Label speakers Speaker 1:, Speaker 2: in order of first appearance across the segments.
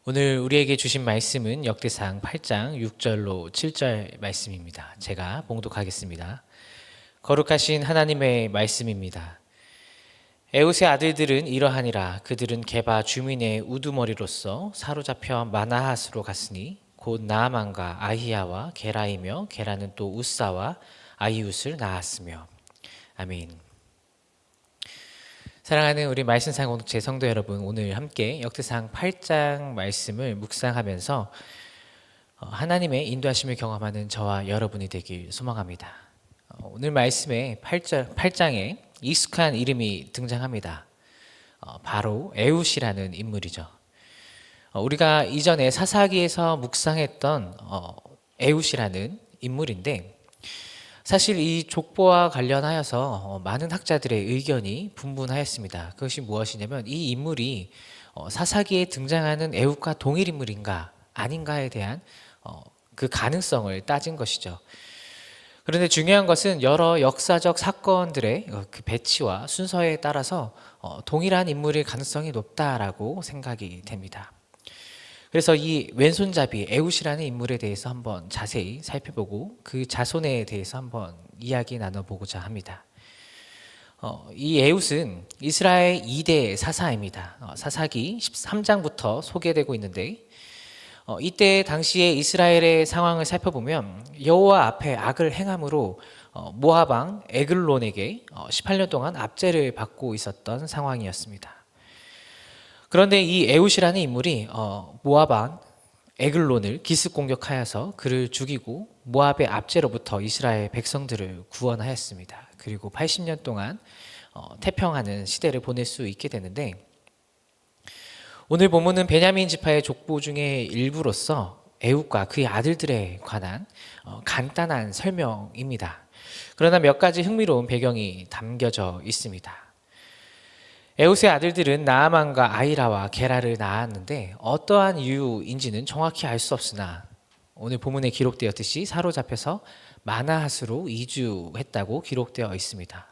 Speaker 1: 오늘 우리에게 주신 말씀은 역대상 8장 6절로 7절 말씀입니다. 제가 봉독하겠습니다. 거룩하신 하나님의 말씀입니다. 에웃의 아들들은 이러하니라. 그들은 게바 주민의 우두머리로서 사로잡혀 마나핫으로 갔으니 곧 나아만과 아히야와 게라이며 게라는 또 우사와 아히웃을 낳았으며. 아멘. 사랑하는 우리 말씀상 공동체 성도 여러분, 오늘 함께 역대상 8장 말씀을 묵상하면서 하나님의 인도하심을 경험하는 저와 여러분이 되길 소망합니다. 오늘 말씀에 8장에 익숙한 이름이 등장합니다. 바로 에웃이라는 인물이죠. 우리가 이전에 사사기에서 묵상했던 에웃이라는 인물인데, 사실 이 족보와 관련하여서 많은 학자들의 의견이 분분하였습니다. 그것이 무엇이냐면 이 인물이 사사기에 등장하는 에웃과 동일 인물인가 아닌가에 대한 그 가능성을 따진 것이죠. 그런데 중요한 것은 여러 역사적 사건들의 그 배치와 순서에 따라서 동일한 인물일 가능성이 높다라고 생각이 됩니다. 그래서 이 왼손잡이 에웃이라는 인물에 대해서 한번 자세히 살펴보고 그 자손에 대해서 한번 이야기 나눠보고자 합니다. 이 에웃은 이스라엘 2대 사사입니다. 사사기 13장부터 소개되고 있는데, 이때 당시에 이스라엘의 상황을 살펴보면 여호와 앞에 악을 행함으로 모압 왕 에글론에게 18년 동안 압제를 받고 있었던 상황이었습니다. 그런데 이 에웃이라는 인물이 모압 왕 에글론을 기습 공격하여서 그를 죽이고 모압의 압제로부터 이스라엘 백성들을 구원하였습니다. 그리고 80년 동안 태평하는 시대를 보낼 수 있게 되는데, 오늘 본문은 베냐민 지파의 족보 중에 일부로서 에웃과 그의 아들들에 관한 간단한 설명입니다. 그러나 몇 가지 흥미로운 배경이 담겨져 있습니다. 에웃의 아들들은 나아만과 아히라와 게라를 낳았는데 어떠한 이유인지는 정확히 알 수 없으나 오늘 본문에 기록되었듯이 사로잡혀서 마나핫으로 이주했다고 기록되어 있습니다.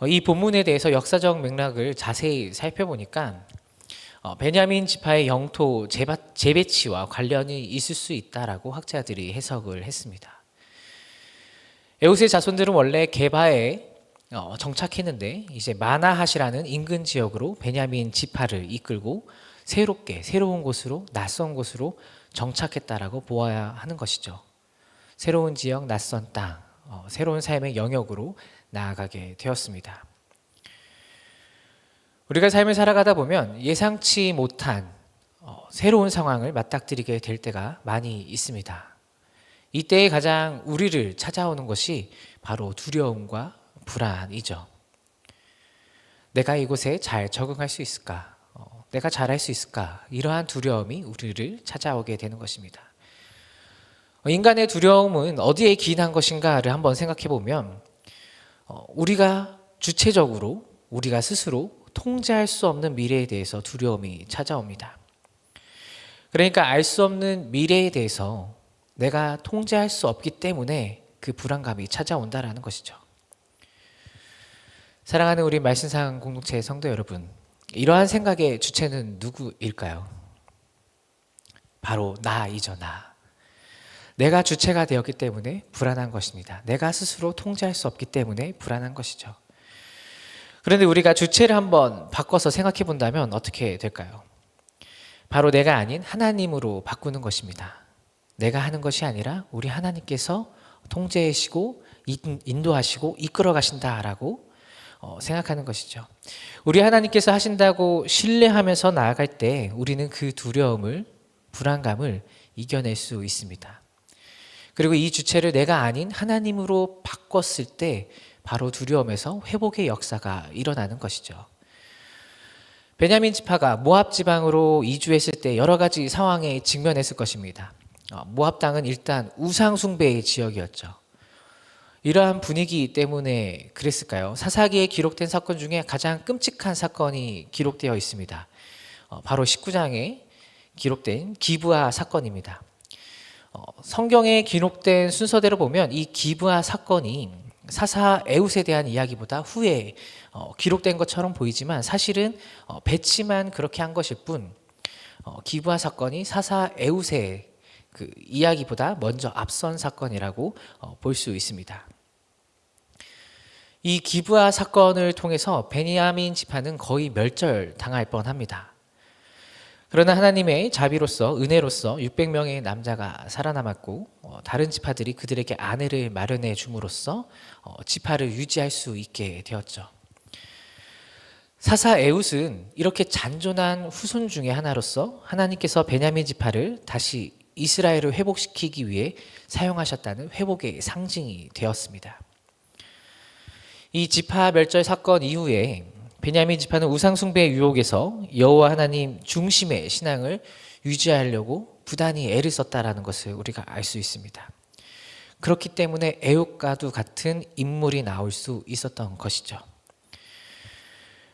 Speaker 1: 이 본문에 대해서 역사적 맥락을 자세히 살펴보니까 베냐민 지파의 영토 재배치와 관련이 있을 수 있다라고 학자들이 해석을 했습니다. 에웃의 자손들은 원래 게바에 정착했는데 이제 마나핫이라는 인근 지역으로 베냐민 지파를 이끌고 새로운 곳으로, 낯선 곳으로 정착했다라고 보아야 하는 것이죠. 새로운 지역, 낯선 땅, 새로운 삶의 영역으로 나아가게 되었습니다. 우리가 삶을 살아가다 보면 예상치 못한 새로운 상황을 맞닥뜨리게 될 때가 많이 있습니다. 이때에 가장 우리를 찾아오는 것이 바로 두려움과 불안이죠. 내가 이곳에 잘 적응할 수 있을까? 내가 잘할 수 있을까? 이러한 두려움이 우리를 찾아오게 되는 것입니다. 인간의 두려움은 어디에 기인한 것인가를 한번 생각해 보면 우리가 주체적으로 우리가 스스로 통제할 수 없는 미래에 대해서 두려움이 찾아옵니다. 그러니까 알 수 없는 미래에 대해서 내가 통제할 수 없기 때문에 그 불안감이 찾아온다라는 것이죠. 사랑하는 우리 말씀상 공동체 성도 여러분, 이러한 생각의 주체는 누구일까요? 바로 나이죠, 나. 내가 주체가 되었기 때문에 불안한 것입니다. 내가 스스로 통제할 수 없기 때문에 불안한 것이죠. 그런데 우리가 주체를 한번 바꿔서 생각해 본다면 어떻게 될까요? 바로 내가 아닌 하나님으로 바꾸는 것입니다. 내가 하는 것이 아니라 우리 하나님께서 통제하시고 인도하시고 이끌어 가신다라고 생각하는 것이죠. 우리 하나님께서 하신다고 신뢰하면서 나아갈 때 우리는 그 두려움을, 불안감을 이겨낼 수 있습니다. 그리고 이 주체를 내가 아닌 하나님으로 바꿨을 때 바로 두려움에서 회복의 역사가 일어나는 것이죠. 베냐민 지파가 모압 지방으로 이주했을 때 여러 가지 상황에 직면했을 것입니다. 모압 땅은 일단 우상 숭배의 지역이었죠. 이러한 분위기 때문에 그랬을까요? 사사기에 기록된 사건 중에 가장 끔찍한 사건이 기록되어 있습니다. 바로 19장에 기록된 기브아 사건입니다. 성경에 기록된 순서대로 보면 이 기브아 사건이 사사 에웃에 대한 이야기보다 후에 기록된 것처럼 보이지만 사실은 배치만 그렇게 한 것일 뿐 기브아 사건이 사사 에웃의 그 이야기보다 먼저 앞선 사건이라고 볼 수 있습니다. 이 기브아 사건을 통해서 베냐민 지파는 거의 멸절당할 뻔합니다. 그러나 하나님의 자비로서 은혜로서 600명의 남자가 살아남았고 다른 지파들이 그들에게 아내를 마련해 줌으로써 지파를 유지할 수 있게 되었죠. 사사 에웃은 이렇게 잔존한 후손 중에 하나로서 하나님께서 베냐민 지파를 다시 이스라엘을 회복시키기 위해 사용하셨다는 회복의 상징이 되었습니다. 이 지파 멸절 사건 이후에 베냐민 지파는 우상 숭배의 유혹에서 여호와 하나님 중심의 신앙을 유지하려고 부단히 애를 썼다라는 것을 우리가 알 수 있습니다. 그렇기 때문에 에웃과도 같은 인물이 나올 수 있었던 것이죠.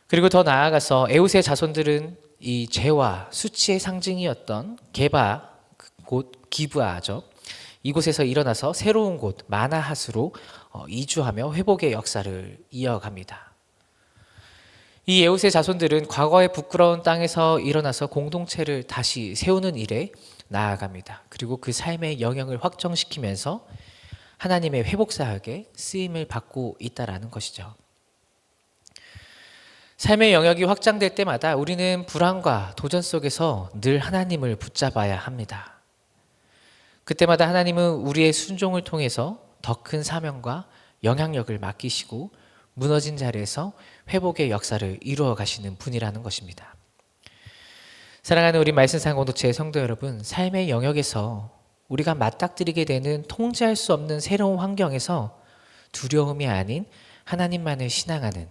Speaker 1: 그리고 더 나아가서 에웃의 자손들은 이 죄와 수치의 상징이었던 게바, 곧 기브아죠. 이곳에서 일어나서 새로운 곳 마나핫으로 이주하며 회복의 역사를 이어갑니다. 이 에웃의 자손들은 과거의 부끄러운 땅에서 일어나서 공동체를 다시 세우는 일에 나아갑니다. 그리고 그 삶의 영역을 확정시키면서 하나님의 회복 사역에 쓰임을 받고 있다라는 것이죠. 삶의 영역이 확장될 때마다 우리는 불안과 도전 속에서 늘 하나님을 붙잡아야 합니다. 그때마다 하나님은 우리의 순종을 통해서 더 큰 사명과 영향력을 맡기시고 무너진 자리에서 회복의 역사를 이루어 가시는 분이라는 것입니다. 사랑하는 우리 말씀상 공동체 성도 여러분, 삶의 영역에서 우리가 맞닥뜨리게 되는 통제할 수 없는 새로운 환경에서 두려움이 아닌 하나님만을 신앙하는,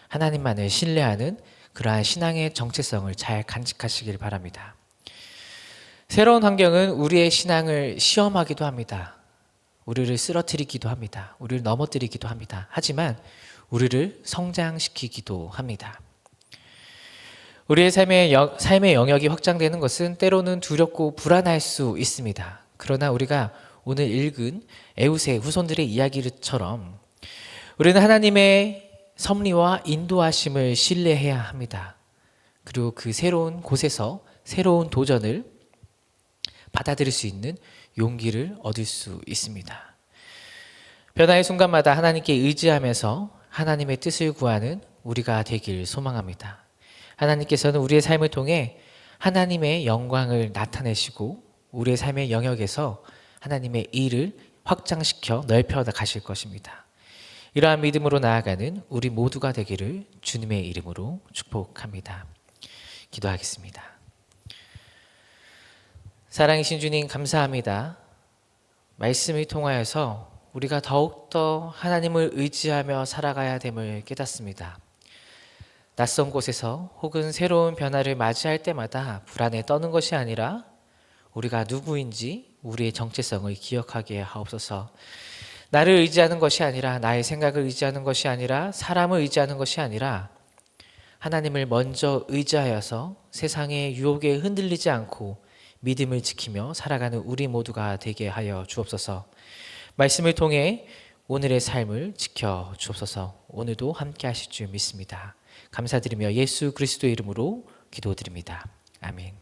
Speaker 1: 하나님만을 신뢰하는 그러한 신앙의 정체성을 잘 간직하시길 바랍니다. 새로운 환경은 우리의 신앙을 시험하기도 합니다. 우리를 쓰러뜨리기도 합니다. 우리를 넘어뜨리기도 합니다. 하지만 우리를 성장시키기도 합니다. 우리의 삶의 영역이 확장되는 것은 때로는 두렵고 불안할 수 있습니다. 그러나 우리가 오늘 읽은 에웃의 후손들의 이야기처럼 우리는 하나님의 섭리와 인도하심을 신뢰해야 합니다. 그리고 그 새로운 곳에서 새로운 도전을 받아들일 수 있는 용기를 얻을 수 있습니다. 변화의 순간마다 하나님께 의지하면서 하나님의 뜻을 구하는 우리가 되길 소망합니다. 하나님께서는 우리의 삶을 통해 하나님의 영광을 나타내시고 우리의 삶의 영역에서 하나님의 일을 확장시켜 넓혀 가실 것입니다. 이러한 믿음으로 나아가는 우리 모두가 되기를 주님의 이름으로 축복합니다. 기도하겠습니다. 사랑이신 주님 감사합니다. 말씀을 통하여서 우리가 더욱더 하나님을 의지하며 살아가야 됨을 깨닫습니다. 낯선 곳에서 혹은 새로운 변화를 맞이할 때마다 불안에 떠는 것이 아니라 우리가 누구인지 우리의 정체성을 기억하게 하옵소서. 나를 의지하는 것이 아니라 나의 생각을 의지하는 것이 아니라 사람을 의지하는 것이 아니라 하나님을 먼저 의지하여서 세상의 유혹에 흔들리지 않고 믿음을 지키며 살아가는 우리 모두가 되게 하여 주옵소서. 말씀을 통해 오늘의 삶을 지켜 주옵소서. 오늘도 함께 하실 줄 믿습니다. 감사드리며 예수 그리스도의 이름으로 기도드립니다. 아멘.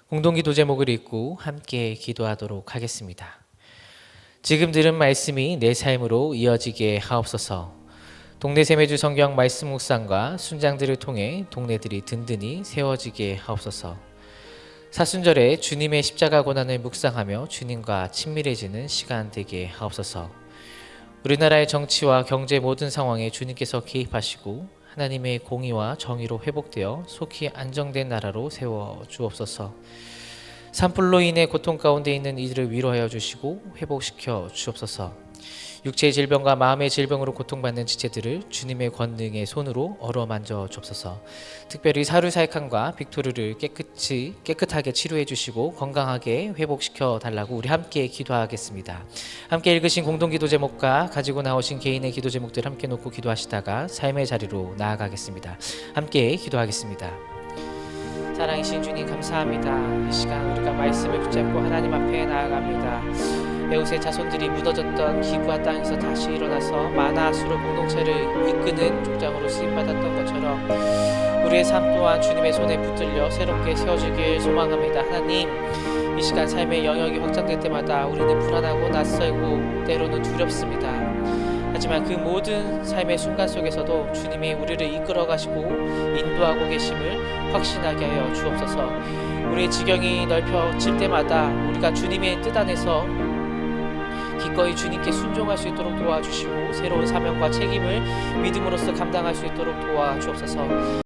Speaker 1: 공동기도 제목을 읽고 함께 기도하도록 하겠습니다. 지금 들은 말씀이 내 삶으로 이어지게 하옵소서. 동네 세매주 성경 말씀 묵상과 순장들을 통해 동네들이 든든히 세워지게 하옵소서. 사순절에 주님의 십자가 고난을 묵상하며 주님과 친밀해지는 시간 되게 하옵소서. 우리나라의 정치와 경제 모든 상황에 주님께서 개입하시고 하나님의 공의와 정의로 회복되어 속히 안정된 나라로 세워 주옵소서. 산불로 인해 고통 가운데 있는 이들을 위로하여 주시고 회복시켜 주옵소서. 육체의 질병과 마음의 질병으로 고통받는 지체들을 주님의 권능의 손으로 어루만져 주옵소서. 특별히 사르사익함과 빅토르를 깨끗하게 치료해 주시고 건강하게 회복시켜 달라고 우리 함께 기도하겠습니다. 함께 읽으신 공동기도 제목과 가지고 나오신 개인의 기도 제목들 함께 놓고 기도하시다가 삶의 자리로 나아가겠습니다. 함께 기도하겠습니다. 사랑이신 주님 감사합니다. 이 시간 우리가 말씀을 붙잡고 하나님 앞에 나아갑니다. 에웃의 자손들이 묻어졌던 기브아 땅에서 다시 일어나서 마나앗으로 공동체를 이끄는 족장으로 쓰임받았던 것처럼 우리의 삶 또한 주님의 손에 붙들려 새롭게 세워지길 소망합니다. 하나님, 이 시간 삶의 영역이 확장될 때마다 우리는 불안하고 낯설고 때로는 두렵습니다. 하지만 그 모든 삶의 순간 속에서도 주님이 우리를 이끌어 가시고 인도하고 계심을 확신하게 하여 주옵소서. 우리의 지경이 넓혀질 때마다 우리가 주님의 뜻 안에서 기꺼이 주님께 순종할 수 있도록 도와주시고 새로운 사명과 책임을 믿음으로써 감당할 수 있도록 도와주옵소서.